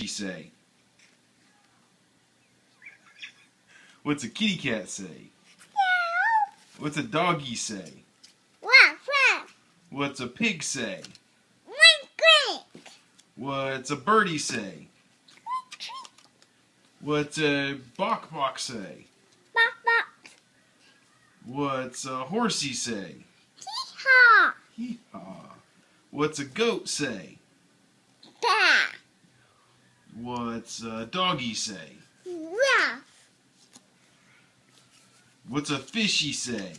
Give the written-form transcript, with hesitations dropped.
she say? What's a kitty cat say? What's a doggy say? What's a pig say? What's a birdie say? What's a bok say? What's a horsey say? Hee-haw. What's a goat say? What's a doggy say? What's a fishy say?